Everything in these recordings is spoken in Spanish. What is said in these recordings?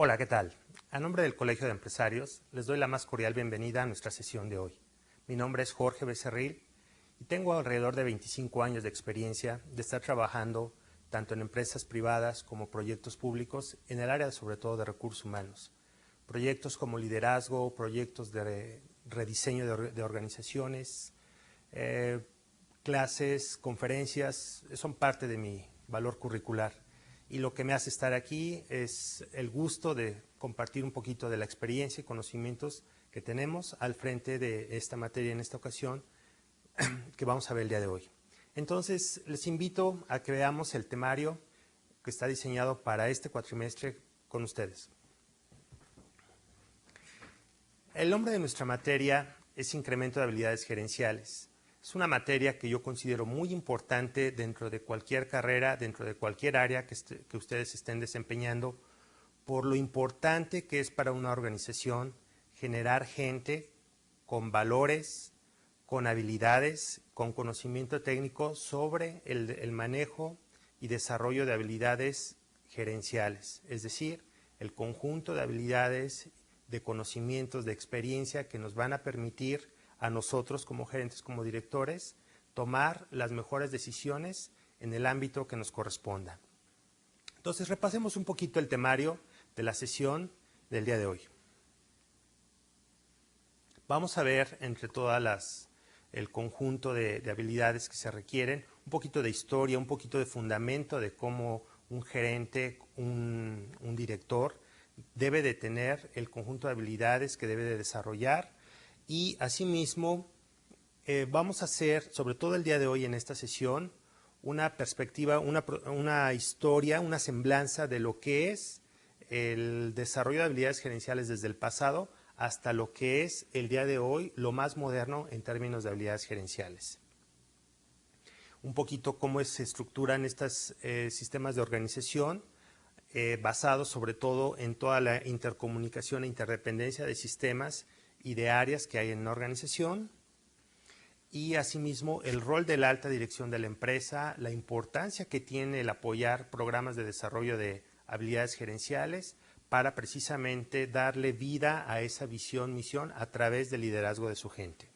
Hola, ¿qué tal? A nombre del Colegio de Empresarios, les doy la más cordial bienvenida a nuestra sesión de hoy. Mi nombre es Jorge Becerril y tengo alrededor de 25 años de experiencia de estar trabajando tanto en empresas privadas como proyectos públicos en el área sobre todo de recursos humanos. Proyectos como liderazgo, proyectos de rediseño de organizaciones, clases, conferencias, son parte de mi valor curricular. Y lo que me hace estar aquí es el gusto de compartir un poquito de la experiencia y conocimientos que tenemos al frente de esta materia en esta ocasión que vamos a ver el día de hoy. Entonces, les invito a que veamos el temario que está diseñado para este cuatrimestre con ustedes. El nombre de nuestra materia es Incremento de Habilidades Gerenciales. Es una materia que yo considero muy importante dentro de cualquier carrera, dentro de cualquier área que ustedes estén desempeñando, por lo importante que es para una organización generar gente con valores, con habilidades, con conocimiento técnico sobre el manejo y desarrollo de habilidades gerenciales, es decir, el conjunto de habilidades, de conocimientos, de experiencia que nos van a permitir a nosotros como gerentes, como directores, tomar las mejores decisiones en el ámbito que nos corresponda. Entonces, repasemos un poquito el temario de la sesión del día de hoy. Vamos a ver entre todas el conjunto de habilidades que se requieren, un poquito de historia, un poquito de fundamento de cómo un gerente, un director debe de tener el conjunto de habilidades que debe de desarrollar y asimismo vamos a hacer, sobre todo el día de hoy en esta sesión, una perspectiva, una historia, una semblanza de lo que es el desarrollo de habilidades gerenciales desde el pasado hasta lo que es el día de hoy lo más moderno en términos de habilidades gerenciales. Un poquito cómo se estructuran estos sistemas de organización basados sobre todo en toda la intercomunicación e interdependencia de sistemas y de áreas que hay en una organización y asimismo el rol de la alta dirección de la empresa, la importancia que tiene el apoyar programas de desarrollo de habilidades gerenciales para precisamente darle vida a esa visión, misión a través del liderazgo de su gente.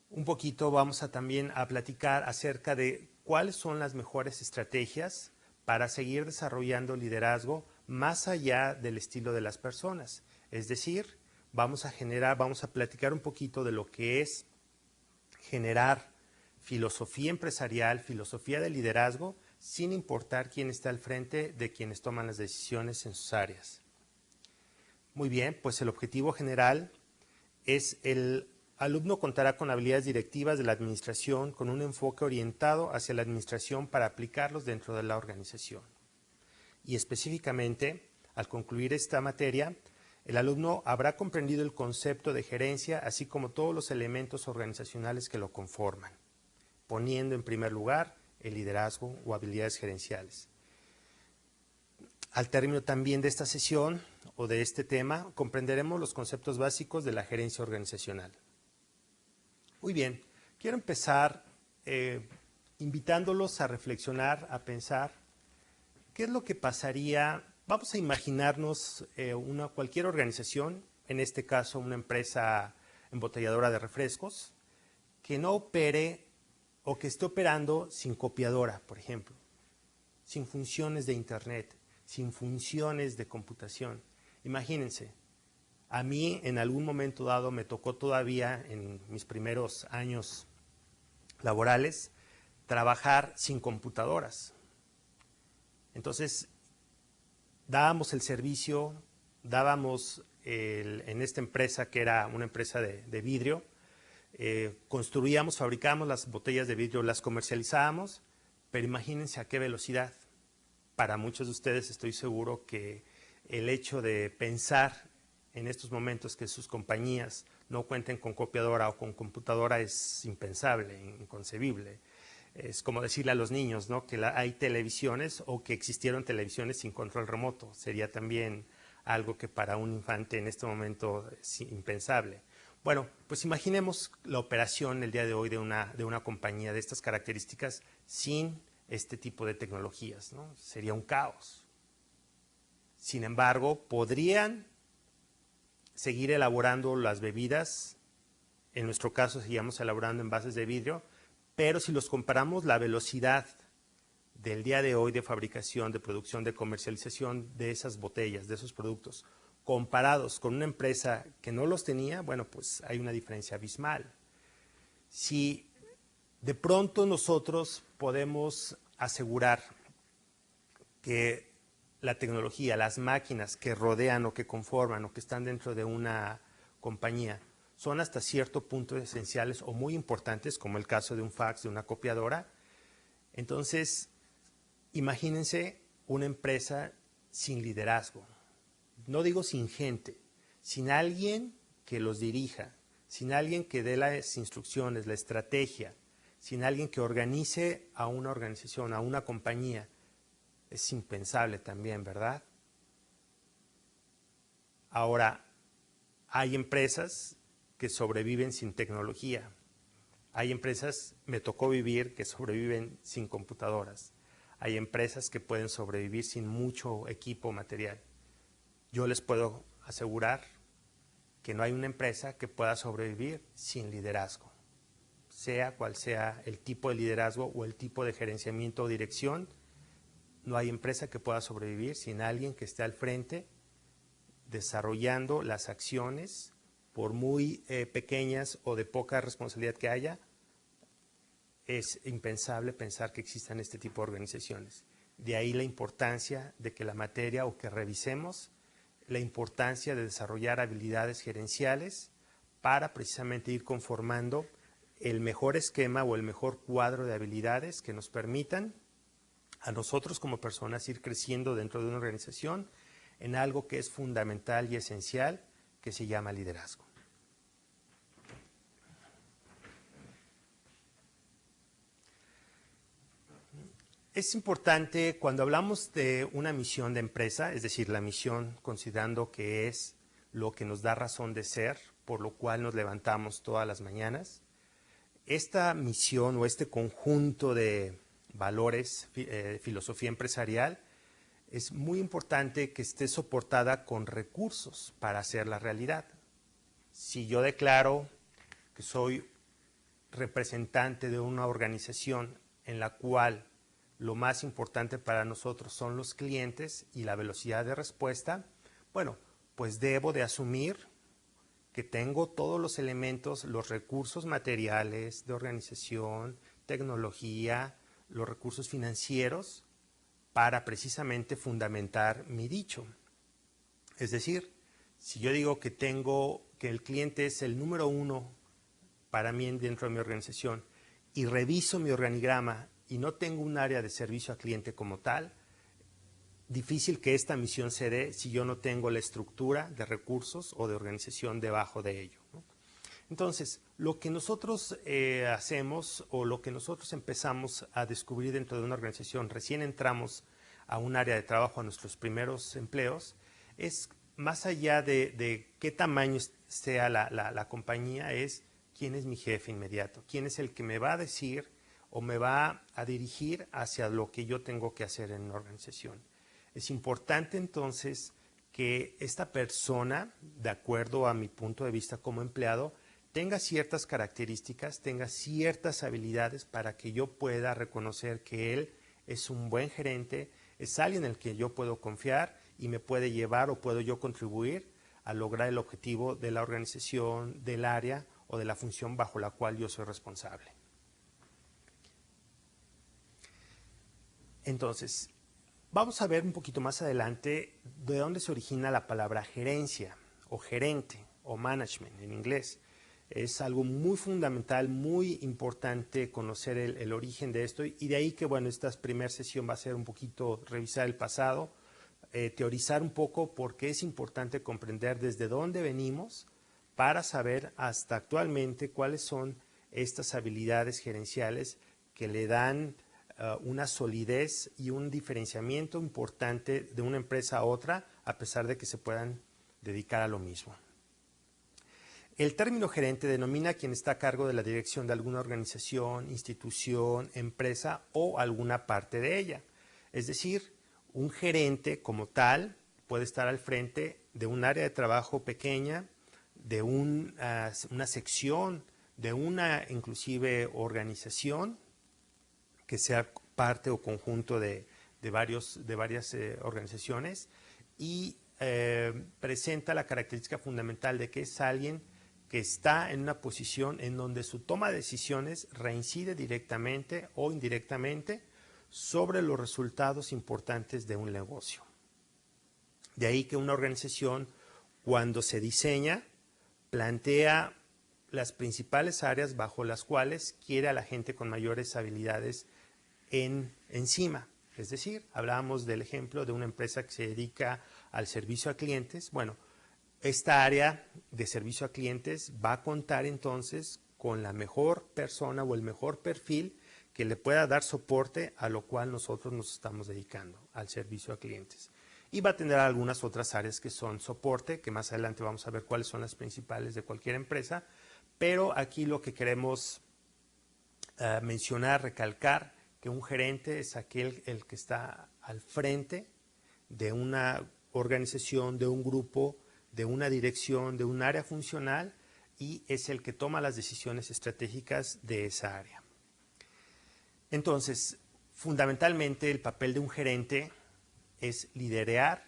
Un poquito vamos a también a platicar acerca de cuáles son las mejores estrategias para seguir desarrollando liderazgo más allá del estilo de las personas. Es decir, vamos a platicar un poquito de lo que es generar filosofía empresarial, filosofía de liderazgo, sin importar quién está al frente de quienes toman las decisiones en sus áreas. Muy bien, pues el objetivo general es el alumno contará con habilidades directivas de la administración con un enfoque orientado hacia la administración para aplicarlos dentro de la organización. Y específicamente, al concluir esta materia, el alumno habrá comprendido el concepto de gerencia, así como todos los elementos organizacionales que lo conforman, poniendo en primer lugar el liderazgo o habilidades gerenciales. Al término también de esta sesión o de este tema, comprenderemos los conceptos básicos de la gerencia organizacional. Muy bien, quiero empezar invitándolos a reflexionar, a pensar qué es lo que pasaría. Vamos a imaginarnos cualquier organización, en este caso una empresa embotelladora de refrescos, que no opere o que esté operando sin copiadora, por ejemplo, sin funciones de internet, sin funciones de computación. Imagínense, a mí en algún momento dado me tocó todavía en mis primeros años laborales trabajar sin computadoras. Entonces, dábamos el servicio, en esta empresa que era una empresa de vidrio, construíamos, fabricábamos las botellas de vidrio, las comercializábamos, pero imagínense a qué velocidad. Para muchos de ustedes estoy seguro que el hecho de pensar en estos momentos que sus compañías no cuenten con copiadora o con computadora es impensable, inconcebible. Es como decirle a los niños, ¿no?, que hay televisiones o que existieron televisiones sin control remoto. Sería también algo que para un infante en este momento es impensable. Bueno, pues imaginemos la operación el día de hoy de una compañía de estas características sin este tipo de tecnologías, ¿no? Sería un caos. Sin embargo, podrían seguir elaborando las bebidas. En nuestro caso, seguíamos elaborando envases de vidrio, pero si los comparamos, la velocidad del día de hoy de fabricación, de producción, de comercialización de esas botellas, de esos productos, comparados con una empresa que no los tenía, bueno, pues hay una diferencia abismal. Si de pronto nosotros podemos asegurar que la tecnología, las máquinas que rodean o que conforman o que están dentro de una compañía son hasta cierto punto esenciales o muy importantes, como el caso de un fax, de una copiadora, entonces imagínense una empresa sin liderazgo. No digo sin gente, sin alguien que los dirija, sin alguien que dé las instrucciones, la estrategia, sin alguien que organice a una organización, a una compañía. Es impensable también, ¿verdad? Ahora, hay empresas que sobreviven sin tecnología. Hay empresas, me tocó vivir, que sobreviven sin computadoras. Hay empresas que pueden sobrevivir sin mucho equipo material. Yo les puedo asegurar que no hay una empresa que pueda sobrevivir sin liderazgo. Sea cual sea el tipo de liderazgo o el tipo de gerenciamiento o dirección, no hay empresa que pueda sobrevivir sin alguien que esté al frente desarrollando las acciones, por muy pequeñas o de poca responsabilidad que haya. Es impensable pensar que existan este tipo de organizaciones. De ahí la importancia de que la materia o que revisemos la importancia de desarrollar habilidades gerenciales para precisamente ir conformando el mejor esquema o el mejor cuadro de habilidades que nos permitan a nosotros como personas ir creciendo dentro de una organización en algo que es fundamental y esencial, que se llama liderazgo. Es importante cuando hablamos de una misión de empresa, es decir, la misión considerando que es lo que nos da razón de ser, por lo cual nos levantamos todas las mañanas. Esta misión o este conjunto de valores, filosofía empresarial, es muy importante que esté soportada con recursos para hacerla realidad. Si yo declaro que soy representante de una organización en la cual lo más importante para nosotros son los clientes y la velocidad de respuesta, bueno, pues debo de asumir que tengo todos los elementos, los recursos materiales de organización, tecnología, los recursos financieros para precisamente fundamentar mi dicho. Es decir, si yo digo que que el cliente es el número uno para mí dentro de mi organización y reviso mi organigrama y no tengo un área de servicio al cliente como tal, difícil que esta misión se dé si yo no tengo la estructura de recursos o de organización debajo de ello, ¿no? Entonces, lo que nosotros hacemos o lo que nosotros empezamos a descubrir dentro de una organización, recién entramos a un área de trabajo, a nuestros primeros empleos, es más allá de qué tamaño sea la compañía, es quién es mi jefe inmediato, quién es el que me va a decir o me va a dirigir hacia lo que yo tengo que hacer en una organización. Es importante entonces que esta persona, de acuerdo a mi punto de vista como empleado, tenga ciertas características, tenga ciertas habilidades para que yo pueda reconocer que él es un buen gerente, es alguien en el que yo puedo confiar y me puede llevar o puedo yo contribuir a lograr el objetivo de la organización, del área o de la función bajo la cual yo soy responsable. Entonces, vamos a ver un poquito más adelante de dónde se origina la palabra gerencia o gerente o management en inglés. Es algo muy fundamental, muy importante conocer el origen de esto y de ahí que, bueno, esta primera sesión va a ser un poquito revisar el pasado, teorizar un poco porque es importante comprender desde dónde venimos para saber hasta actualmente cuáles son estas habilidades gerenciales que le dan una solidez y un diferenciamiento importante de una empresa a otra, a pesar de que se puedan dedicar a lo mismo. El término gerente denomina a quien está a cargo de la dirección de alguna organización, institución, empresa o alguna parte de ella. Es decir, un gerente como tal puede estar al frente de un área de trabajo pequeña, de una sección, de una inclusive organización que sea parte o conjunto de varias organizaciones, y presenta la característica fundamental de que es alguien que está en una posición en donde su toma de decisiones reincide directamente o indirectamente sobre los resultados importantes de un negocio. De ahí que una organización, cuando se diseña, plantea las principales áreas bajo las cuales quiere a la gente con mayores habilidades encima. Es decir, hablábamos del ejemplo de una empresa que se dedica al servicio a clientes. Bueno, esta área de servicio a clientes va a contar entonces con la mejor persona o el mejor perfil que le pueda dar soporte a lo cual nosotros nos estamos dedicando, al servicio a clientes. Y va a tener algunas otras áreas que son soporte, que más adelante vamos a ver cuáles son las principales de cualquier empresa, pero aquí lo que queremos mencionar, recalcar, que un gerente es aquel el que está al frente de una organización, de un grupo, de una dirección, de un área funcional, y es el que toma las decisiones estratégicas de esa área. Entonces, fundamentalmente el papel de un gerente es liderar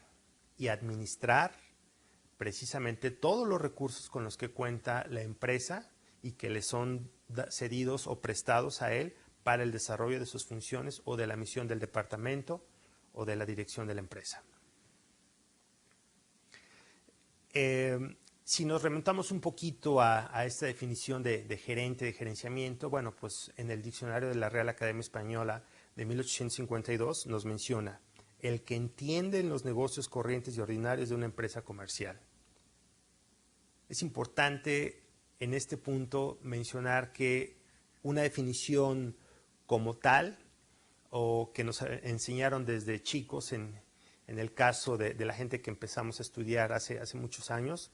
y administrar precisamente todos los recursos con los que cuenta la empresa y que le son cedidos o prestados a él para el desarrollo de sus funciones o de la misión del departamento o de la dirección de la empresa. Si nos remontamos un poquito a esta definición de gerente, de gerenciamiento, bueno, pues en el diccionario de la Real Academia Española de 1852 nos menciona el que entiende en los negocios corrientes y ordinarios de una empresa comercial. Es importante en este punto mencionar que una definición como tal, o que nos enseñaron desde chicos en el caso de la gente que empezamos a estudiar hace muchos años,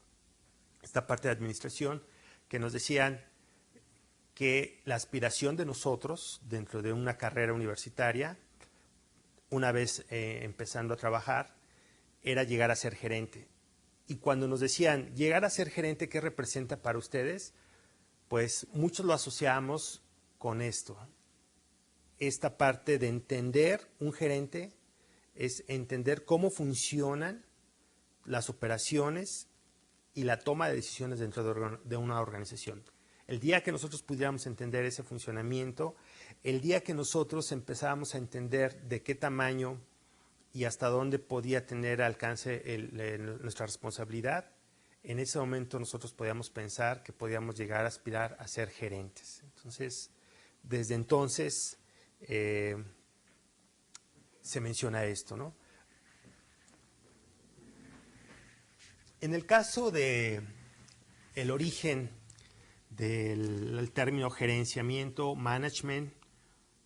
esta parte de administración, que nos decían que la aspiración de nosotros dentro de una carrera universitaria, una vez empezando a trabajar, era llegar a ser gerente. Y cuando nos decían, llegar a ser gerente, ¿qué representa para ustedes? Pues muchos lo asociamos con esto. Esta parte de entender un gerente es entender cómo funcionan las operaciones y la toma de decisiones dentro de una organización. El día que nosotros pudiéramos entender ese funcionamiento, el día que nosotros empezábamos a entender de qué tamaño y hasta dónde podía tener alcance nuestra responsabilidad, en ese momento nosotros podíamos pensar que podíamos llegar a aspirar a ser gerentes. Entonces, desde entonces se menciona esto, ¿no? En el caso de el origen del término gerenciamiento, management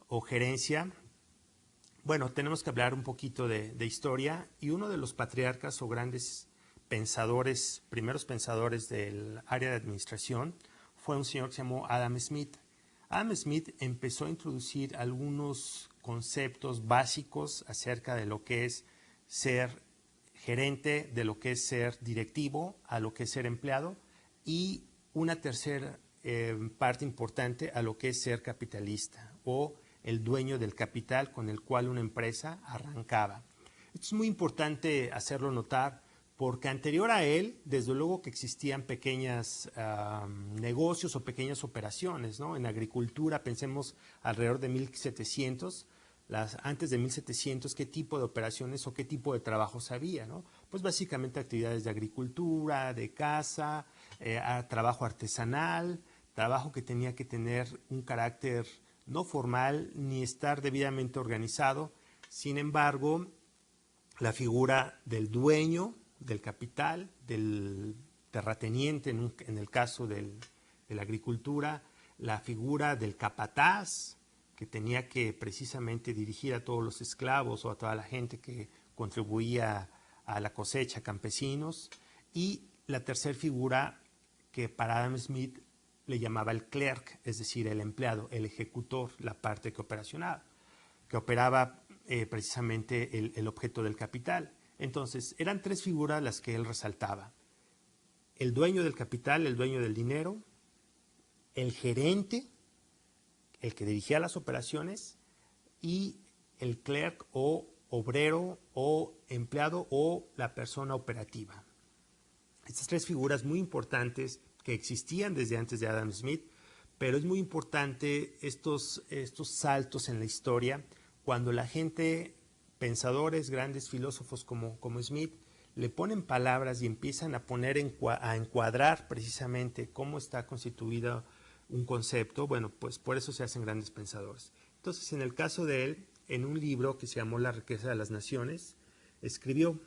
o gerencia, bueno, tenemos que hablar un poquito de historia, y uno de los patriarcas o grandes pensadores, primeros pensadores del área de administración, fue un señor que se llamó Adam Smith. Adam Smith empezó a introducir algunos conceptos básicos acerca de lo que es ser gerente, de lo que es ser directivo, a lo que es ser empleado, y una tercera parte importante a lo que es ser capitalista o el dueño del capital con el cual una empresa arrancaba. Esto es muy importante hacerlo notar porque anterior a él, desde luego que existían pequeños negocios o pequeñas operaciones, ¿no? En agricultura, pensemos alrededor de 1700, antes de 1700, ¿qué tipo de operaciones o qué tipo de trabajos había, ¿no? Pues básicamente actividades de agricultura, de caza, trabajo artesanal, trabajo que tenía que tener un carácter no formal ni estar debidamente organizado. Sin embargo, la figura del dueño del capital, del terrateniente en el caso de la agricultura, la figura del capataz, que tenía que precisamente dirigir a todos los esclavos o a toda la gente que contribuía a la cosecha, campesinos, y la tercera figura que para Adam Smith le llamaba el clerk, es decir, el empleado, el ejecutor, la parte que operaba precisamente el objeto del capital. Entonces, eran tres figuras las que él resaltaba. El dueño del capital, el dueño del dinero, el gerente, el que dirigía las operaciones, y el clerk o obrero o empleado o la persona operativa. Estas tres figuras muy importantes que existían desde antes de Adam Smith, pero es muy importante estos saltos en la historia cuando la gente, pensadores, grandes filósofos como Smith, le ponen palabras y empiezan a a encuadrar precisamente cómo está constituido un concepto. Bueno, pues por eso se hacen grandes pensadores. Entonces, en el caso de él, en un libro que se llamó La riqueza de las naciones, escribió: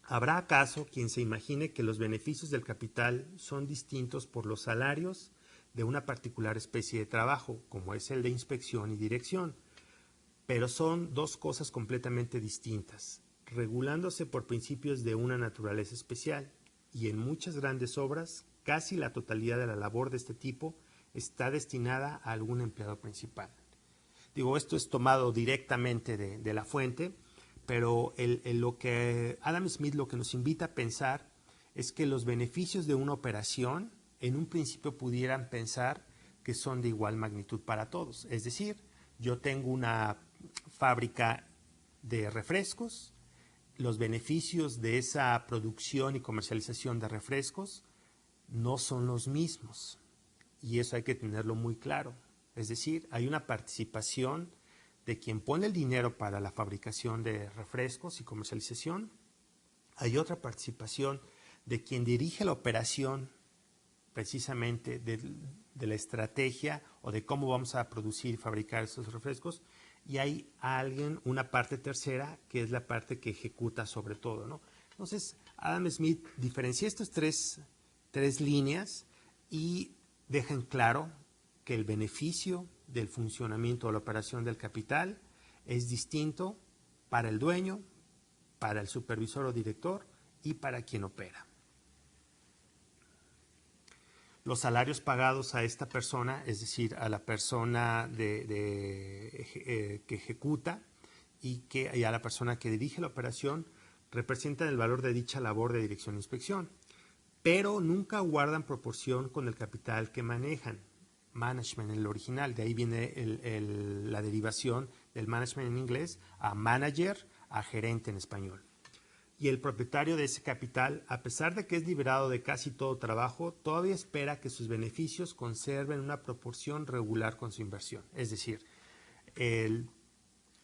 ¿habrá acaso quien se imagine que los beneficios del capital son distintos por los salarios de una particular especie de trabajo, como es el de inspección y dirección? Pero son dos cosas completamente distintas, regulándose por principios de una naturaleza especial, y en muchas grandes obras, casi la totalidad de la labor de este tipo está destinada a algún empleado principal. Digo, esto es tomado directamente de la fuente, pero lo que Adam Smith lo que nos invita a pensar es que los beneficios de una operación en un principio pudieran pensar que son de igual magnitud para todos. Es decir, yo tengo una fábrica de refrescos, los beneficios de esa producción y comercialización de refrescos no son los mismos, y eso hay que tenerlo muy claro. Es decir, hay una participación de quien pone el dinero para la fabricación de refrescos y comercialización. Hay otra participación de quien dirige la operación precisamente de la estrategia o de cómo vamos a producir y fabricar esos refrescos. Y hay alguien, una parte tercera, que es la parte que ejecuta sobre todo, ¿no? Entonces, Adam Smith diferencia estas tres líneas y deja en claro que el beneficio del funcionamiento o la operación del capital es distinto para el dueño, para el supervisor o director y para quien opera. Los salarios pagados a esta persona, es decir, a la persona que ejecuta y a la persona que dirige la operación, representan el valor de dicha labor de dirección e inspección, pero nunca guardan proporción con el capital que manejan. Management en el original, de ahí viene la derivación del management en inglés a manager, a gerente en español. Y el propietario de ese capital, a pesar de que es liberado de casi todo trabajo, todavía espera que sus beneficios conserven una proporción regular con su inversión. Es decir, el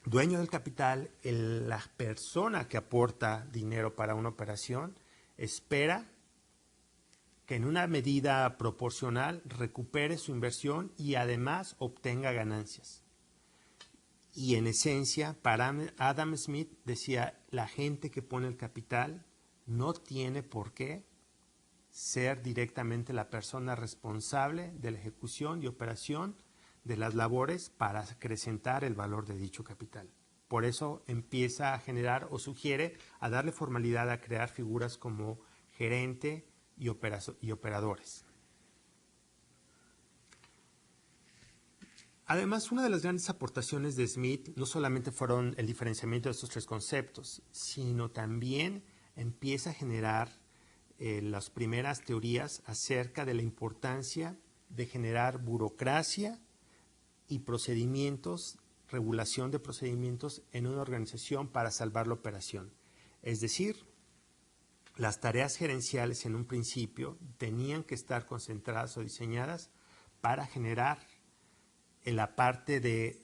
dueño del capital, la persona que aporta dinero para una operación, espera que en una medida proporcional recupere su inversión y además obtenga ganancias. Y en esencia, para Adam Smith decía, la gente que pone el capital no tiene por qué ser directamente la persona responsable de la ejecución y operación de las labores para acrecentar el valor de dicho capital. Por eso empieza a generar o sugiere a darle formalidad a crear figuras como gerente y operadores. Además, una de las grandes aportaciones de Smith no solamente fueron el diferenciamiento de estos tres conceptos, sino también empieza a generar las primeras teorías acerca de la importancia de generar burocracia y procedimientos, regulación de procedimientos en una organización para salvar la operación. Es decir, las tareas gerenciales en un principio tenían que estar concentradas o diseñadas para generar la parte de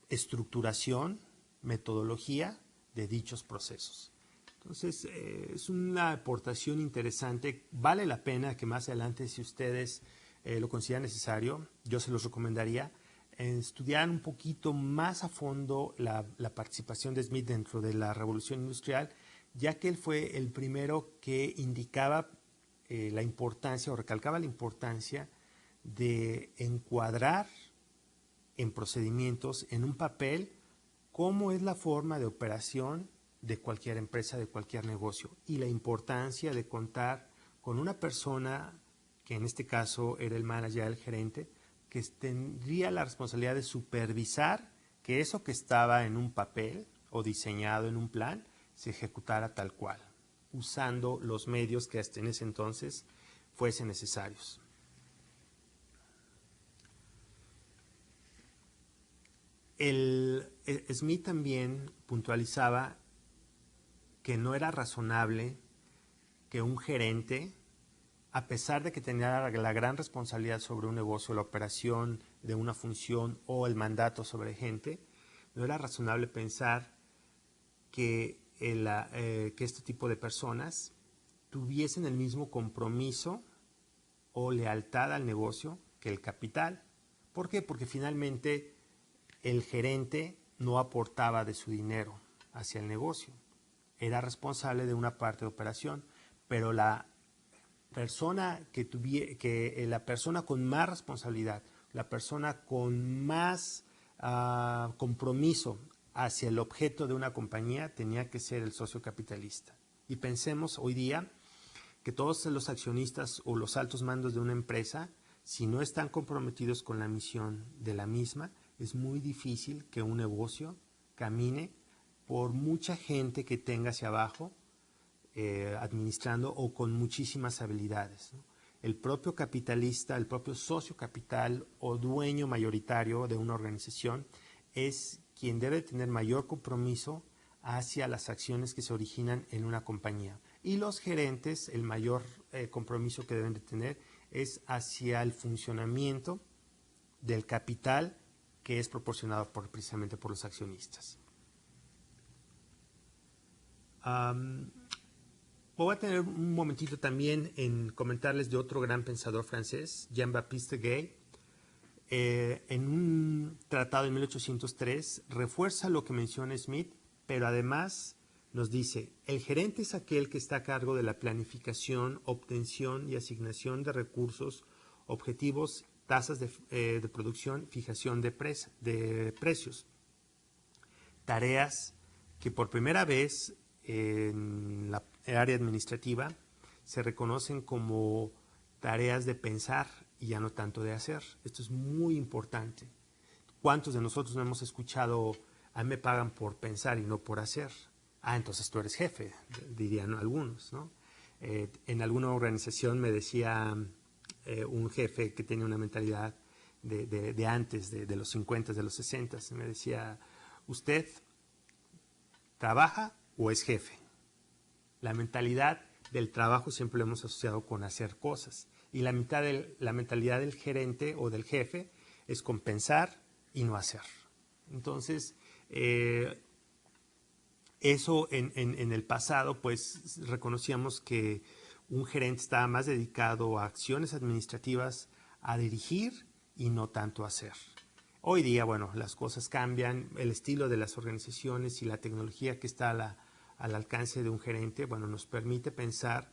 estructuración, metodología de dichos procesos. Entonces, es una aportación interesante. Vale la pena que más adelante, si ustedes lo consideran necesario, yo se los recomendaría estudiar un poquito más a fondo la participación de Smith dentro de la Revolución Industrial, ya que él fue el primero que indicaba la importancia o recalcaba la importancia de encuadrar en procedimientos, en un papel, cómo es la forma de operación de cualquier empresa, de cualquier negocio, y la importancia de contar con una persona, que en este caso era el manager, el gerente, que tendría la responsabilidad de supervisar que eso que estaba en un papel o diseñado en un plan se ejecutara tal cual, usando los medios que hasta en ese entonces fuesen necesarios. Smith también puntualizaba que no era razonable que un gerente, a pesar de que tenía la gran responsabilidad sobre un negocio, la operación de una función o el mandato sobre gente, no era razonable pensar que este tipo de personas tuviesen el mismo compromiso o lealtad al negocio que el capital. ¿Por qué? Porque finalmente el gerente no aportaba de su dinero hacia el negocio. Era responsable de una parte de operación, pero la persona la persona con más responsabilidad, la persona con más compromiso hacia el objeto de una compañía tenía que ser el socio capitalista. Y pensemos hoy día que todos los accionistas o los altos mandos de una empresa, si no están comprometidos con la misión de la misma, es muy difícil que un negocio camine por mucha gente que tenga hacia abajo administrando o con muchísimas habilidades, ¿no? El propio capitalista, el propio socio capital o dueño mayoritario de una organización es quien debe tener mayor compromiso hacia las acciones que se originan en una compañía. Y los gerentes, el mayor compromiso que deben de tener es hacia el funcionamiento del capital que es proporcionado precisamente por los accionistas. Voy a tener un momentito también en comentarles de otro gran pensador francés, Jean-Baptiste Gay. En un tratado de 1803 refuerza lo que menciona Smith, pero además nos dice: el gerente es aquel que está a cargo de la planificación, obtención y asignación de recursos, objetivos, tasas de producción, fijación de precios. Tareas que por primera vez en la área administrativa se reconocen como tareas de pensar y ya no tanto de hacer. Esto es muy importante. ¿Cuántos de nosotros no hemos escuchado: a mí me pagan por pensar y no por hacer? Ah, entonces tú eres jefe, dirían algunos, ¿no? En alguna organización me decía un jefe que tenía una mentalidad de antes, de los 50, de los 60, me decía: ¿usted trabaja o es jefe? La mentalidad del trabajo siempre lo hemos asociado con hacer cosas. Y la mentalidad del gerente o del jefe es con pensar y no hacer. Entonces, eso en el pasado, pues reconocíamos que un gerente estaba más dedicado a acciones administrativas, a dirigir y no tanto a hacer. Hoy día, bueno, las cosas cambian, el estilo de las organizaciones y la tecnología que está al alcance de un gerente, bueno, nos permite pensar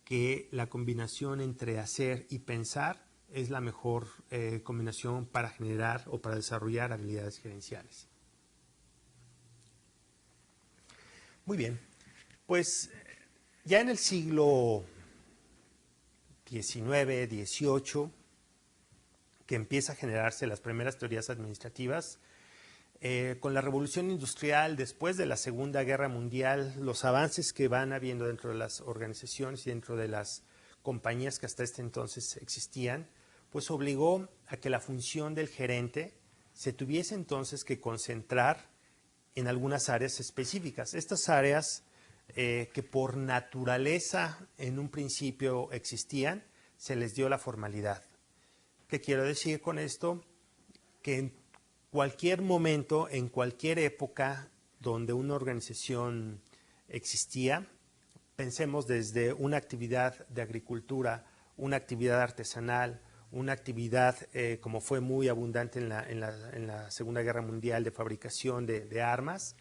que la combinación entre hacer y pensar es la mejor combinación para generar o para desarrollar habilidades gerenciales. Muy bien, pues ya en el siglo XIX, XVIII, que empieza a generarse las primeras teorías administrativas, con la revolución industrial, después de la Segunda Guerra Mundial, los avances que van habiendo dentro de las organizaciones y dentro de las compañías que hasta este entonces existían, pues obligó a que la función del gerente se tuviese entonces que concentrar en algunas áreas específicas. Estas áreas que por naturaleza en un principio existían, se les dio la formalidad. ¿Qué quiero decir con esto? Que en cualquier momento, en cualquier época donde una organización existía, pensemos desde una actividad de agricultura, una actividad artesanal, una actividad como fue muy abundante en la Segunda Guerra Mundial de fabricación de armas,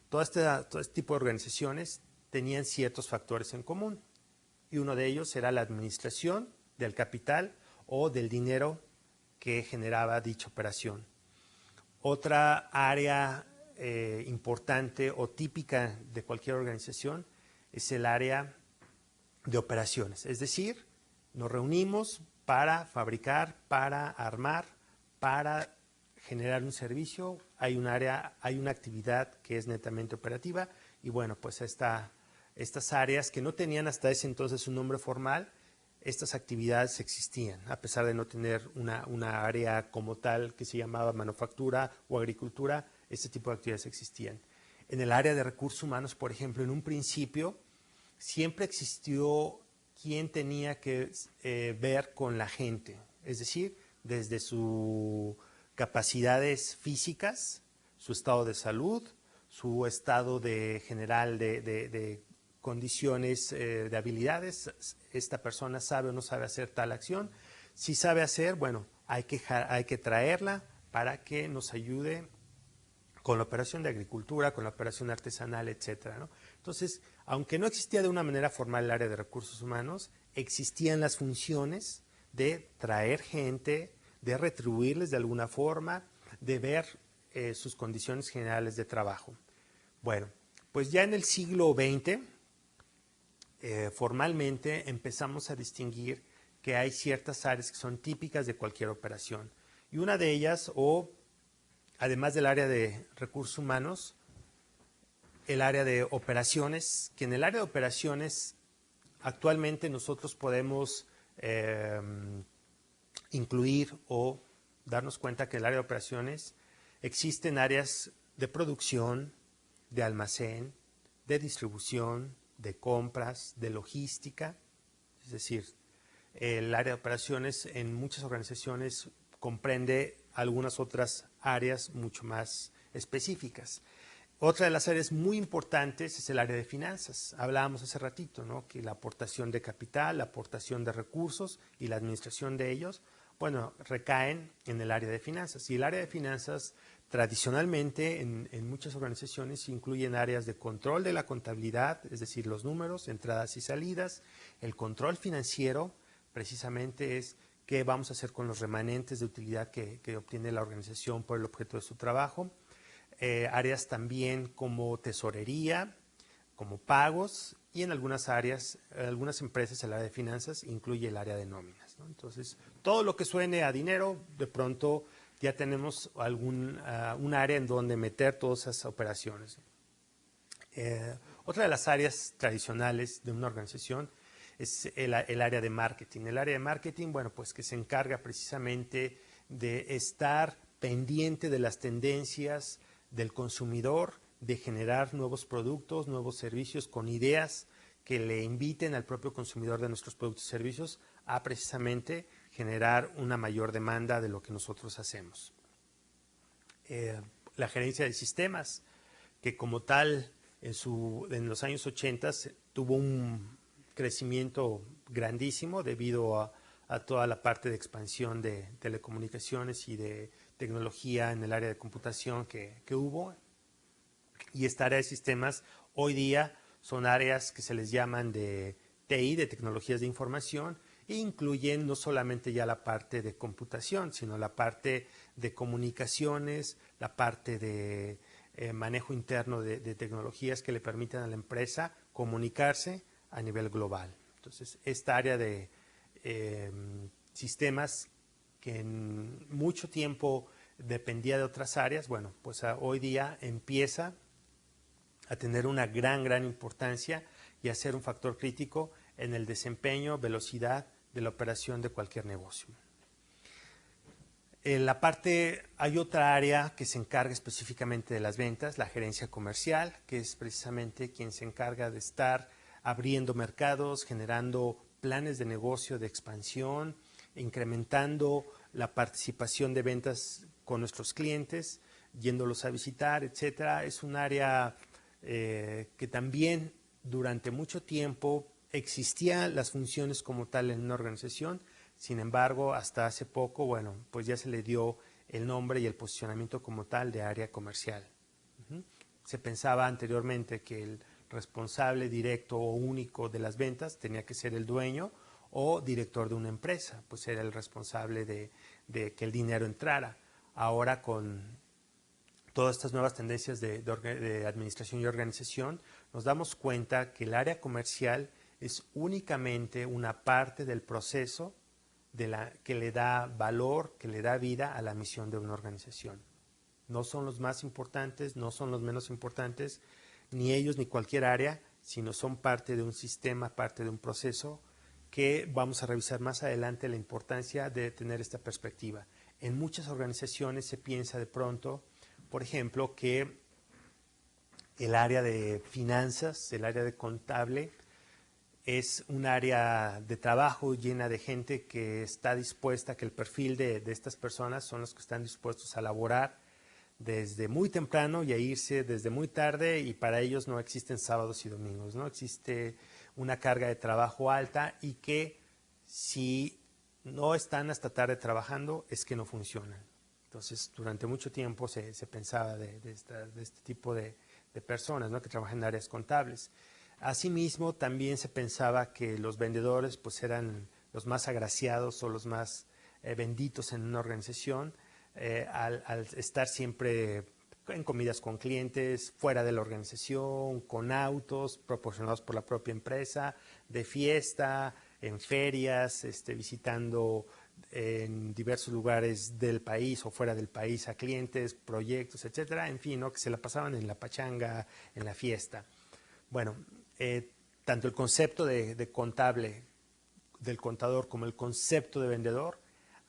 todo este tipo de organizaciones tenían ciertos factores en común y uno de ellos era la administración del capital o del dinero que generaba dicha operación. Otra área importante o típica de cualquier organización es el área de operaciones, es decir, nos reunimos para fabricar, para armar, para generar un servicio, hay un área, hay una actividad que es netamente operativa y bueno, pues estas áreas que no tenían hasta ese entonces un nombre formal, estas actividades existían, a pesar de no tener una área como tal que se llamaba manufactura o agricultura, este tipo de actividades existían. En el área de recursos humanos, por ejemplo, en un principio siempre existió quien tenía que ver con la gente, es decir, desde sus capacidades físicas, su estado de salud, su estado general de condiciones de habilidades. Esta persona sabe o no sabe hacer tal acción. Si sabe hacer, bueno, hay que traerla para que nos ayude con la operación de agricultura, con la operación artesanal, etcétera, ¿no? Entonces, aunque no existía de una manera formal el área de recursos humanos, existían las funciones de traer gente, de retribuirles de alguna forma, de ver sus condiciones generales de trabajo. Bueno, pues ya en el siglo XX, formalmente empezamos a distinguir que hay ciertas áreas que son típicas de cualquier operación. Y una de ellas, además del área de recursos humanos, el área de operaciones, que en el área de operaciones actualmente nosotros podemos incluir o darnos cuenta que en el área de operaciones existen áreas de producción, de almacén, de distribución, de compras, de logística. Es decir, el área de operaciones en muchas organizaciones comprende algunas otras áreas mucho más específicas. Otra de las áreas muy importantes es el área de finanzas. Hablábamos hace ratito, ¿no?, que la aportación de capital, la aportación de recursos y la administración de ellos, bueno, recaen en el área de finanzas. Y el área de finanzas tradicionalmente en muchas organizaciones incluyen áreas de control de la contabilidad, es decir, los números, entradas y salidas. El control financiero precisamente es qué vamos a hacer con los remanentes de utilidad que obtiene la organización por el objeto de su trabajo. Áreas también como tesorería, como pagos, y en algunas áreas, algunas empresas, el área de finanzas incluye el área de nóminas, ¿no? Entonces, todo lo que suene a dinero, de pronto ya tenemos un área en donde meter todas esas operaciones. Otra de las áreas tradicionales de una organización es el área de marketing. El área de marketing, bueno, pues que se encarga precisamente de estar pendiente de las tendencias del consumidor, de generar nuevos productos, nuevos servicios con ideas que le inviten al propio consumidor de nuestros productos y servicios a precisamente generar una mayor demanda de lo que nosotros hacemos. La gerencia de sistemas, que como tal en los años 80 tuvo un crecimiento grandísimo debido a toda la parte de expansión de telecomunicaciones y de tecnología en el área de computación que hubo. Y esta área de sistemas hoy día son áreas que se les llaman de TI, de tecnologías de información, e incluyen no solamente ya la parte de computación, sino la parte de comunicaciones, la parte de manejo interno de tecnologías que le permitan a la empresa comunicarse a nivel global. Entonces, esta área de sistemas que en mucho tiempo dependía de otras áreas, bueno, pues hoy día empieza a tener una gran importancia y a ser un factor crítico en el desempeño, velocidad de la operación de cualquier negocio. En la parte, hay otra área que se encarga específicamente de las ventas, la gerencia comercial, que es precisamente quien se encarga de estar abriendo mercados, generando planes de negocio de expansión, incrementando la participación de ventas con nuestros clientes, yéndolos a visitar, etcétera. Es un área que también durante mucho tiempo existían las funciones como tal en una organización. Sin embargo, hasta hace poco, bueno, pues ya se le dio el nombre y el posicionamiento como tal de área comercial. Se pensaba anteriormente que el responsable directo o único de las ventas tenía que ser el dueño o director de una empresa, pues era el responsable de que el dinero entrara. Ahora, con todas estas nuevas tendencias de administración y organización, nos damos cuenta que el área comercial es únicamente una parte del proceso que le da valor, que le da vida a la misión de una organización. No son los más importantes, no son los menos importantes, ni ellos ni cualquier área, sino son parte de un sistema, parte de un proceso que vamos a revisar más adelante la importancia de tener esta perspectiva. En muchas organizaciones se piensa de pronto, por ejemplo, que el área de finanzas, el área de contable, es un área de trabajo llena de gente que está dispuesta, que el perfil de estas personas son los que están dispuestos a laborar desde muy temprano y a irse desde muy tarde, y para ellos no existen sábados y domingos, no existe una carga de trabajo alta, y que si no están hasta tarde trabajando es que no funcionan. Entonces, durante mucho tiempo se pensaba de este tipo de personas, ¿no?, que trabajan en áreas contables. Asimismo, también se pensaba que los vendedores pues eran los más agraciados o los más benditos en una organización, al estar siempre en comidas con clientes, fuera de la organización, con autos proporcionados por la propia empresa, de fiesta, en ferias, visitando en diversos lugares del país o fuera del país a clientes, proyectos, etcétera, en fin, ¿no?, que se la pasaban en la pachanga, en la fiesta. Bueno, tanto el concepto de contable, del contador, como el concepto de vendedor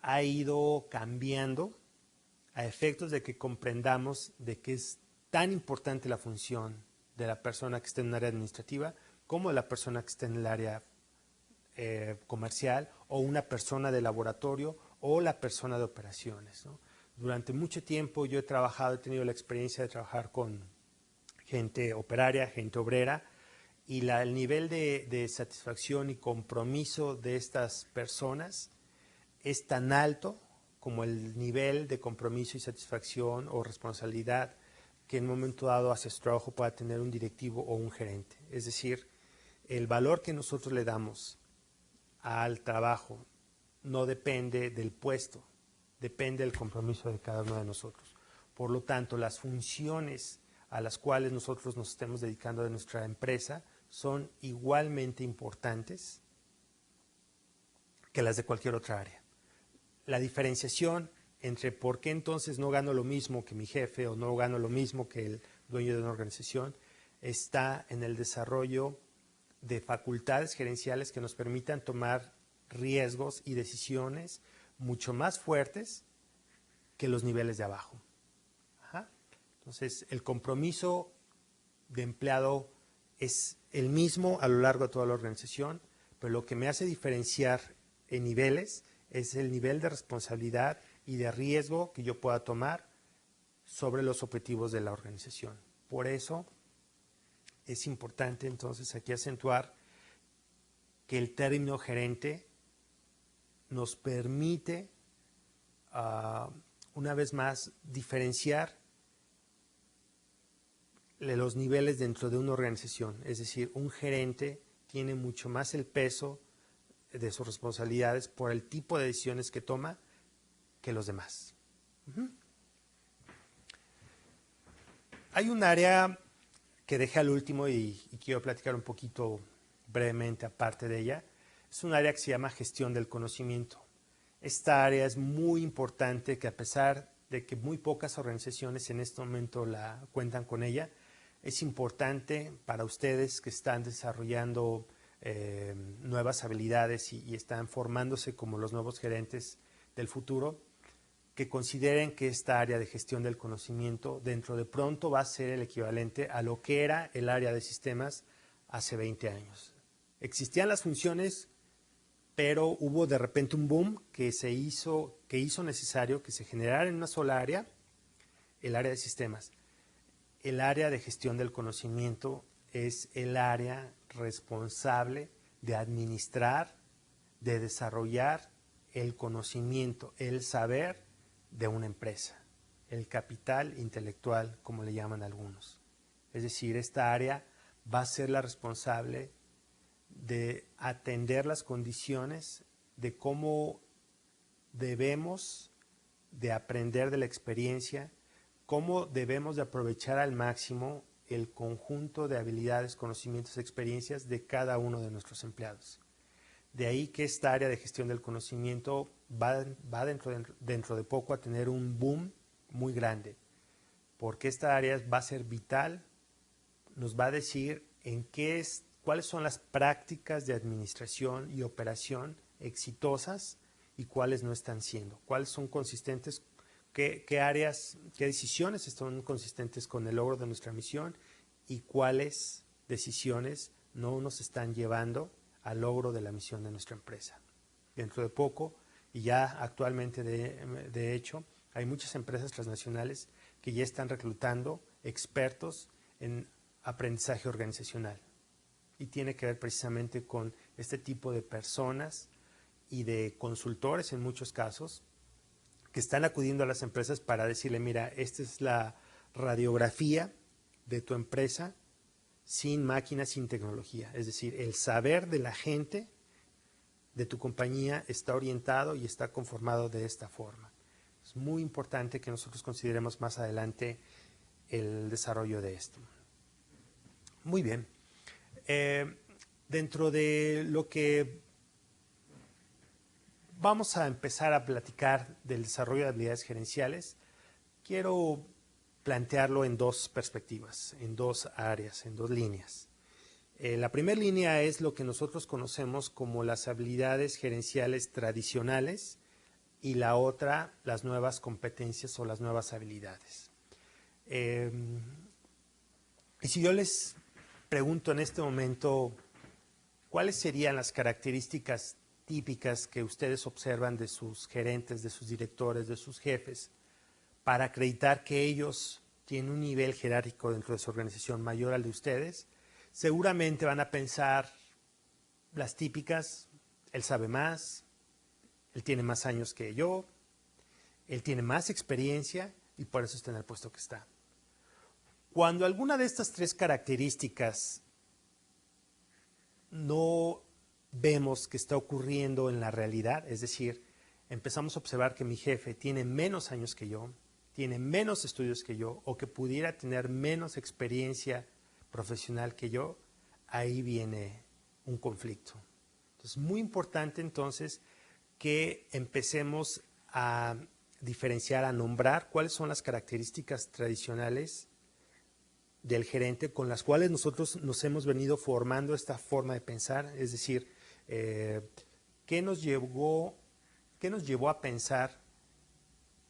ha ido cambiando a efectos de que comprendamos de que es tan importante la función de la persona que está en un área administrativa como de la persona que está en el área comercial, o una persona de laboratorio, o la persona de operaciones, ¿no? Durante mucho tiempo yo he tenido la experiencia de trabajar con gente operaria, gente obrera, y el nivel de satisfacción y compromiso de estas personas es tan alto como el nivel de compromiso y satisfacción o responsabilidad que en un momento dado hacia su trabajo pueda tener un directivo o un gerente. Es decir, el valor que nosotros le damos al trabajo no depende del puesto, depende del compromiso de cada uno de nosotros. Por lo tanto, las funciones a las cuales nosotros nos estemos dedicando de nuestra empresa son igualmente importantes que las de cualquier otra área. La diferenciación entre por qué entonces no gano lo mismo que mi jefe o no gano lo mismo que el dueño de una organización está en el desarrollo de facultades gerenciales que nos permitan tomar riesgos y decisiones mucho más fuertes que los niveles de abajo. Ajá. Entonces, el compromiso de empleado es el mismo a lo largo de toda la organización, pero lo que me hace diferenciar en niveles es el nivel de responsabilidad y de riesgo que yo pueda tomar sobre los objetivos de la organización. Por eso es importante entonces aquí acentuar que el término gerente nos permite, una vez más, diferenciar los niveles dentro de una organización. Es decir, un gerente tiene mucho más el peso de sus responsabilidades por el tipo de decisiones que toma que los demás. Hay un área que dejé al último y quiero platicar un poquito brevemente aparte de ella. Es un área que se llama gestión del conocimiento. Esta área es muy importante, que a pesar de que muy pocas organizaciones en este momento la cuentan con ella, es importante para ustedes que están desarrollando nuevas habilidades y están formándose como los nuevos gerentes del futuro, que consideren que esta área de gestión del conocimiento dentro de pronto va a ser el equivalente a lo que era el área de sistemas hace 20 años. Existían las funciones, pero hubo de repente un boom que hizo necesario que se generara en una sola área, el área de sistemas. El área de gestión del conocimiento es el área responsable de administrar, de desarrollar el conocimiento, el saber de una empresa, el capital intelectual, como le llaman algunos. Es decir, esta área va a ser la responsable de atender las condiciones de cómo debemos de aprender de la experiencia, cómo debemos de aprovechar al máximo el conjunto de habilidades, conocimientos, experiencias de cada uno de nuestros empleados. De ahí que esta área de gestión del conocimiento va dentro de poco a tener un boom muy grande, porque esta área va a ser vital, nos va a decir cuáles son las prácticas de administración y operación exitosas y cuáles no están siendo, cuáles son consistentes, qué áreas, qué decisiones están consistentes con el logro de nuestra misión y cuáles decisiones no nos están llevando al logro de la misión de nuestra empresa. Dentro de poco, y ya actualmente de hecho, hay muchas empresas transnacionales que ya están reclutando expertos en aprendizaje organizacional. Y tiene que ver precisamente con este tipo de personas y de consultores en muchos casos que están acudiendo a las empresas para decirle, mira, esta es la radiografía de tu empresa sin máquinas, sin tecnología. Es decir, el saber de la gente de tu compañía está orientado y está conformado de esta forma. Es muy importante que nosotros consideremos más adelante el desarrollo de esto. Muy bien. Dentro de lo que vamos a empezar a platicar del desarrollo de habilidades gerenciales, quiero plantearlo en dos perspectivas, en dos áreas, en dos líneas. La primera línea es lo que nosotros conocemos como las habilidades gerenciales tradicionales y la otra, las nuevas competencias o las nuevas habilidades. Y si yo les pregunto en este momento, ¿cuáles serían las características típicas que ustedes observan de sus gerentes, de sus directores, de sus jefes, para acreditar que ellos tienen un nivel jerárquico dentro de su organización mayor al de ustedes? Seguramente van a pensar las típicas: él sabe más, él tiene más años que yo, él tiene más experiencia y por eso está en el puesto que está. Cuando alguna de estas tres características no vemos que está ocurriendo en la realidad, es decir, empezamos a observar que mi jefe tiene menos años que yo, tiene menos estudios que yo, o que pudiera tener menos experiencia profesional que yo, ahí viene un conflicto. Entonces, muy importante entonces que empecemos a diferenciar, a nombrar cuáles son las características tradicionales del gerente con las cuales nosotros nos hemos venido formando esta forma de pensar, es decir, ¿qué nos llevó a pensar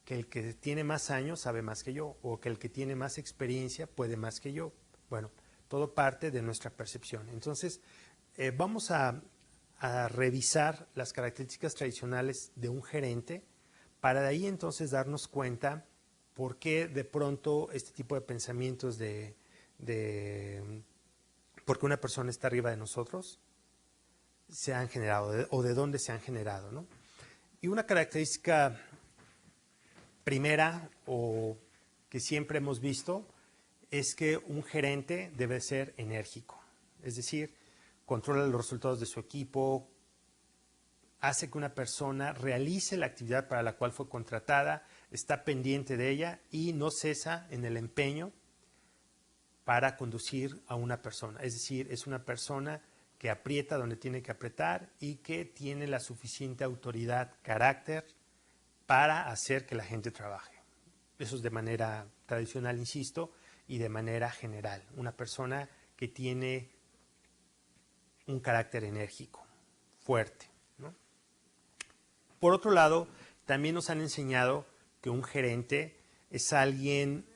que el que tiene más años sabe más que yo o que el que tiene más experiencia puede más que yo? Bueno, todo parte de nuestra percepción. Entonces, vamos a revisar las características tradicionales de un gerente para de ahí entonces darnos cuenta por qué de pronto este tipo de pensamientos de por qué una persona está arriba de nosotros se han generado o de dónde se han generado, ¿no? Y una característica primera o que siempre hemos visto es que un gerente debe ser enérgico, es decir, controla los resultados de su equipo, hace que una persona realice la actividad para la cual fue contratada, está pendiente de ella y no cesa en el empeño para conducir a una persona. Es decir, es una persona que aprieta donde tiene que apretar y que tiene la suficiente autoridad, carácter para hacer que la gente trabaje. Eso es de manera tradicional, insisto, y de manera general. Una persona que tiene un carácter enérgico, fuerte, ¿no? Por otro lado, también nos han enseñado que un gerente es alguien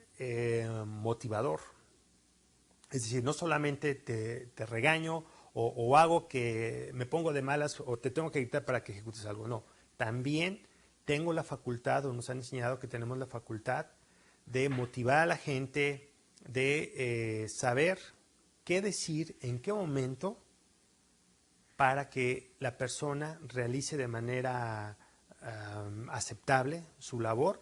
motivador. Es decir, no solamente te regaño o hago que me pongo de malas o te tengo que gritar para que ejecutes algo. No, también tengo la facultad, o nos han enseñado que tenemos la facultad de motivar a la gente, de saber qué decir, en qué momento, para que la persona realice de manera aceptable su labor,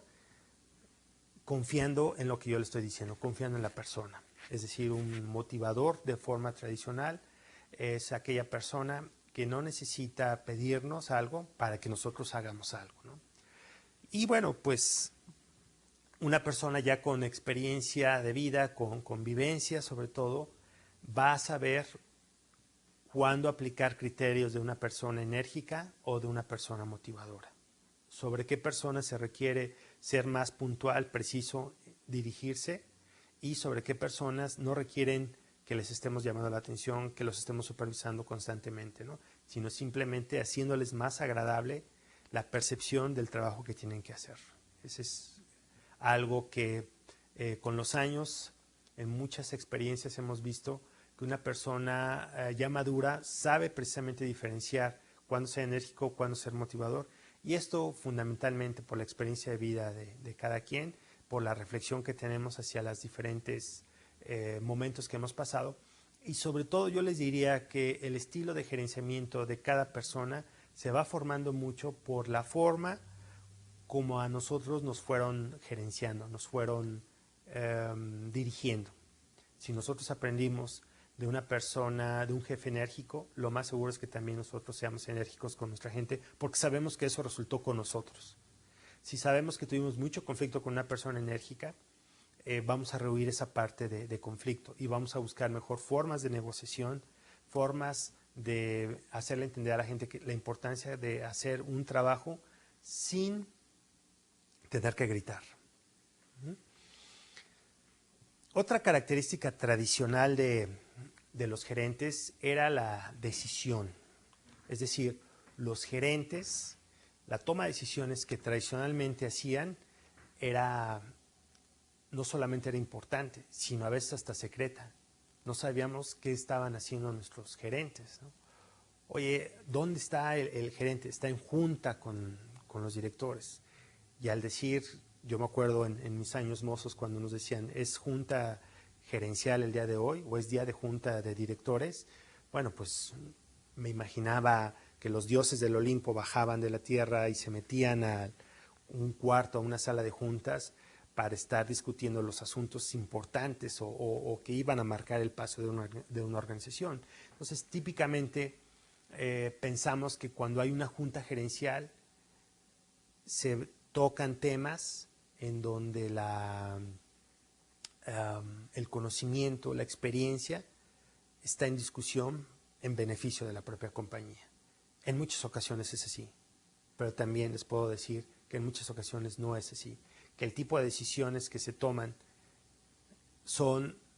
confiando en lo que yo le estoy diciendo, confiando en la persona. Es decir, un motivador de forma tradicional es aquella persona que no necesita pedirnos algo para que nosotros hagamos algo, ¿no? Y bueno, pues una persona ya con experiencia de vida, con convivencia sobre todo, va a saber cuándo aplicar criterios de una persona enérgica o de una persona motivadora. Sobre qué persona se requiere ser más puntual, preciso, dirigirse, y sobre qué personas no requieren que les estemos llamando la atención, que los estemos supervisando constantemente, ¿no? Sino simplemente haciéndoles más agradable la percepción del trabajo que tienen que hacer. Ese es algo que con los años, en muchas experiencias hemos visto que una persona ya madura sabe precisamente diferenciar cuándo ser enérgico, cuándo ser motivador, y esto fundamentalmente por la experiencia de vida de cada quien, por la reflexión que tenemos hacia los diferentes momentos que hemos pasado, y sobre todo yo les diría que el estilo de gerenciamiento de cada persona se va formando mucho por la forma como a nosotros nos fueron gerenciando, nos fueron dirigiendo. Si nosotros aprendimos de una persona, de un jefe enérgico, lo más seguro es que también nosotros seamos enérgicos con nuestra gente, porque sabemos que eso resultó con nosotros. Si sabemos que tuvimos mucho conflicto con una persona enérgica, vamos a rehuir esa parte de conflicto y vamos a buscar mejor formas de negociación, formas de hacerle entender a la gente que la importancia de hacer un trabajo sin tener que gritar. Otra característica tradicional de los gerentes era la decisión. Es decir, los gerentes, la toma de decisiones que tradicionalmente hacían no solamente era importante, sino a veces hasta secreta. No sabíamos qué estaban haciendo nuestros gerentes, ¿no? Oye, ¿dónde está el gerente? Está en junta con los directores. Y al decir, yo me acuerdo en mis años mozos cuando nos decían, ¿es junta gerencial el día de hoy o es día de junta de directores? Bueno, pues me imaginaba que los dioses del Olimpo bajaban de la tierra y se metían a un cuarto, a una sala de juntas para estar discutiendo los asuntos importantes o que iban a marcar el paso de una organización. Entonces, típicamente pensamos que cuando hay una junta gerencial se tocan temas en donde el conocimiento, la experiencia está en discusión en beneficio de la propia compañía. En muchas ocasiones es así, pero también les puedo decir que en muchas ocasiones no es así, que el tipo de decisiones que se toman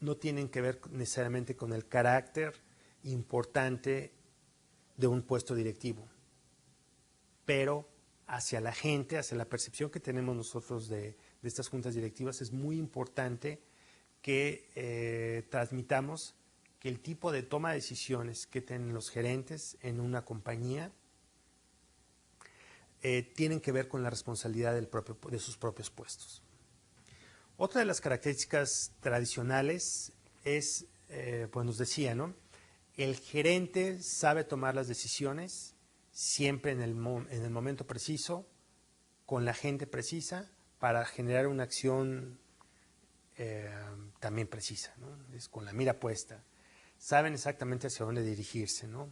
no tienen que ver necesariamente con el carácter importante de un puesto directivo, pero hacia la gente, hacia la percepción que tenemos nosotros de estas juntas directivas, es muy importante que transmitamos que el tipo de toma de decisiones que tienen los gerentes en una compañía tienen que ver con la responsabilidad de sus propios puestos. Otra de las características tradicionales es, pues nos decía, ¿no? El gerente sabe tomar las decisiones siempre en el momento preciso, con la gente precisa, para generar una acción también precisa, ¿no? Es con la mira puesta. Saben exactamente hacia dónde dirigirse, ¿no?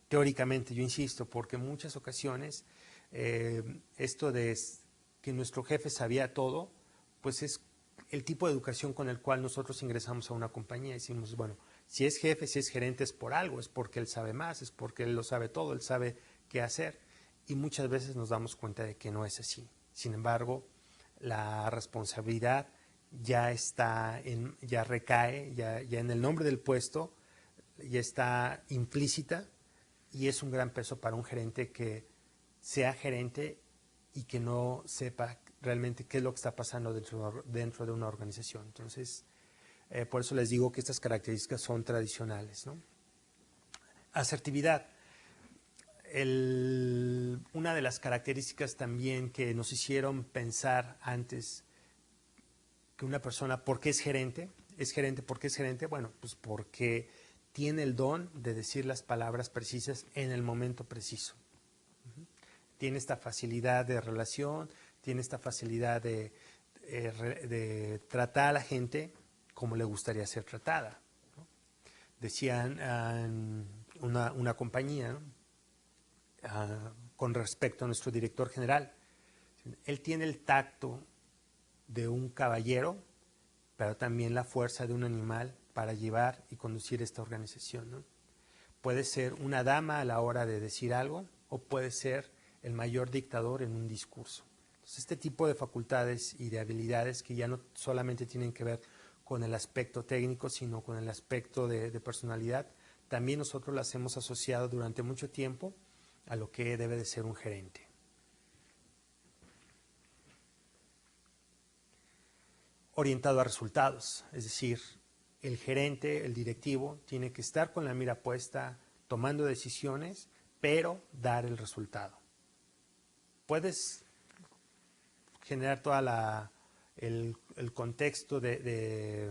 Teóricamente, yo insisto, porque en muchas ocasiones esto de que nuestro jefe sabía todo, pues es el tipo de educación con el cual nosotros ingresamos a una compañía. Decimos, bueno, si es jefe, si es gerente, es por algo, es porque él sabe más, es porque él lo sabe todo, él sabe qué hacer. Y muchas veces nos damos cuenta de que no es así. Sin embargo, la responsabilidad ya recae, ya en el nombre del puesto, ya está implícita, y es un gran peso para un gerente que sea gerente y que no sepa realmente qué es lo que está pasando dentro de una organización. Entonces, por eso les digo que estas características son tradicionales, ¿no? Asertividad. Una de las características también que nos hicieron pensar antes que una persona, ¿por qué es gerente? ¿Es gerente? ¿Por qué es gerente? Bueno, pues porque tiene el don de decir las palabras precisas en el momento preciso. Tiene esta facilidad de relación, tiene esta facilidad de tratar a la gente como le gustaría ser tratada, ¿no? Decían una compañía, ¿no? Con respecto a nuestro director general, él tiene el tacto de un caballero, pero también la fuerza de un animal para llevar y conducir esta organización, ¿no? puede ser una dama a la hora de decir algo o puede ser el mayor dictador en un discurso. Entonces, este tipo de facultades y de habilidades que ya no solamente tienen que ver con el aspecto técnico, sino con el aspecto de personalidad, también nosotros las hemos asociado durante mucho tiempo a lo que debe de ser un gerente. Orientado a resultados, es decir, el gerente, el directivo, tiene que estar con la mira puesta, tomando decisiones, pero dar el resultado. Puedes generar todo el contexto de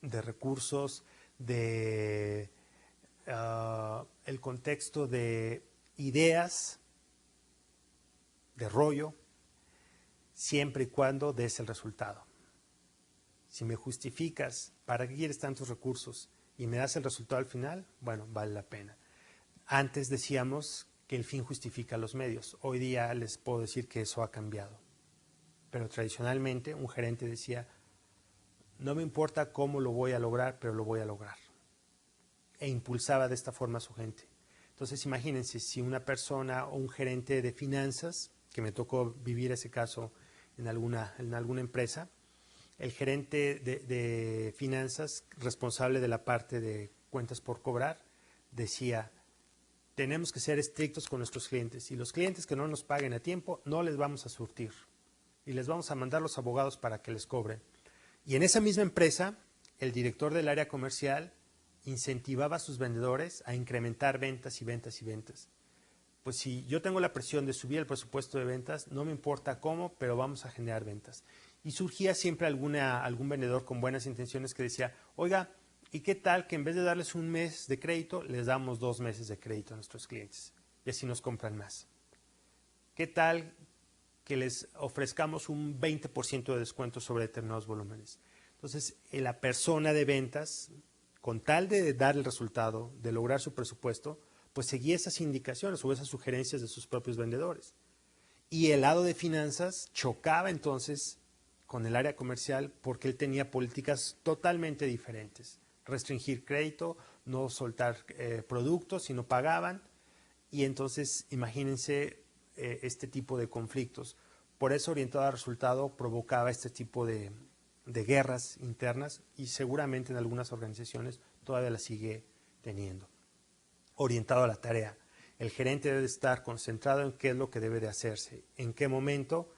recursos, el contexto de ideas, de rollo, siempre y cuando des el resultado. Si me justificas para qué quieres tantos recursos y me das el resultado al final, bueno, vale la pena. Antes decíamos que el fin justifica los medios. Hoy día les puedo decir que eso ha cambiado. Pero tradicionalmente un gerente decía, no me importa cómo lo voy a lograr, pero lo voy a lograr. E impulsaba de esta forma a su gente. Entonces imagínense si una persona o un gerente de finanzas, que me tocó vivir ese caso en alguna empresa, el gerente de finanzas, responsable de la parte de cuentas por cobrar, decía, tenemos que ser estrictos con nuestros clientes y los clientes que no nos paguen a tiempo no les vamos a surtir y les vamos a mandar los abogados para que les cobren. Y en esa misma empresa, el director del área comercial incentivaba a sus vendedores a incrementar ventas y ventas y ventas. Pues si yo tengo la presión de subir el presupuesto de ventas, no me importa cómo, pero vamos a generar ventas. Y surgía siempre algún vendedor con buenas intenciones que decía, oiga, ¿y qué tal que en vez de darles un mes de crédito, les damos 2 meses de crédito a nuestros clientes? Y así nos compran más. ¿Qué tal que les ofrezcamos un 20% de descuento sobre determinados volúmenes? Entonces, la persona de ventas, con tal de dar el resultado, de lograr su presupuesto, pues seguía esas indicaciones o esas sugerencias de sus propios vendedores. Y el lado de finanzas chocaba entonces con el área comercial porque él tenía políticas totalmente diferentes. Restringir crédito, no soltar productos si no pagaban. Y entonces imagínense este tipo de conflictos. Por eso orientado al resultado provocaba este tipo de guerras internas y seguramente en algunas organizaciones todavía las sigue teniendo. Orientado a la tarea. El gerente debe estar concentrado en qué es lo que debe de hacerse, en qué momento,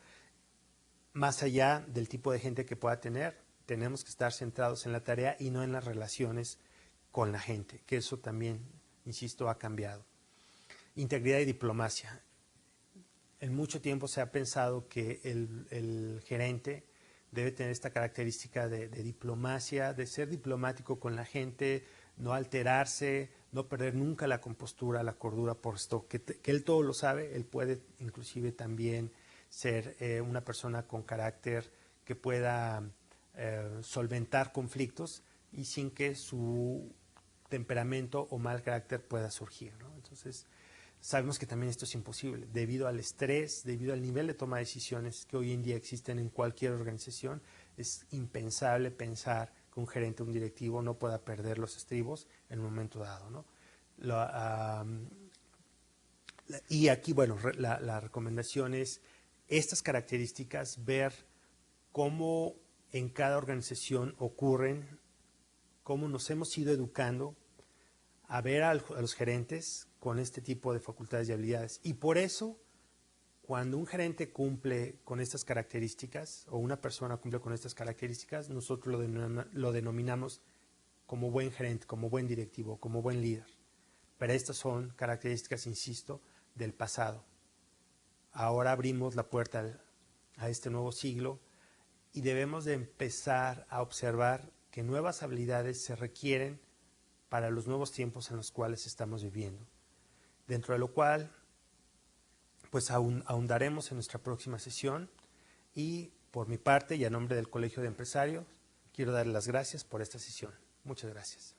más allá del tipo de gente que pueda tener, tenemos que estar centrados en la tarea y no en las relaciones con la gente, que eso también, insisto, ha cambiado. Integridad y diplomacia. En mucho tiempo se ha pensado que el gerente debe tener esta característica de diplomacia, de ser diplomático con la gente, no alterarse, no perder nunca la compostura, la cordura, puesto que él todo lo sabe, él puede inclusive también ser una persona con carácter que pueda solventar conflictos y sin que su temperamento o mal carácter pueda surgir, ¿no? Entonces, sabemos que también esto es imposible, debido al estrés, debido al nivel de toma de decisiones que hoy en día existen en cualquier organización, es impensable pensar que un gerente o un directivo no pueda perder los estribos en un momento dado, ¿no? Y aquí, bueno, la recomendación es estas características, ver cómo en cada organización ocurren, cómo nos hemos ido educando a ver a los gerentes con este tipo de facultades y habilidades. Y por eso, cuando un gerente cumple con estas características o una persona cumple con estas características, nosotros lo denominamos como buen gerente, como buen directivo, como buen líder. Pero estas son características, insisto, del pasado. Ahora abrimos la puerta a este nuevo siglo y debemos de empezar a observar que nuevas habilidades se requieren para los nuevos tiempos en los cuales estamos viviendo. Dentro de lo cual, pues ahondaremos en nuestra próxima sesión y por mi parte y a nombre del Colegio de Empresarios, quiero darles las gracias por esta sesión. Muchas gracias.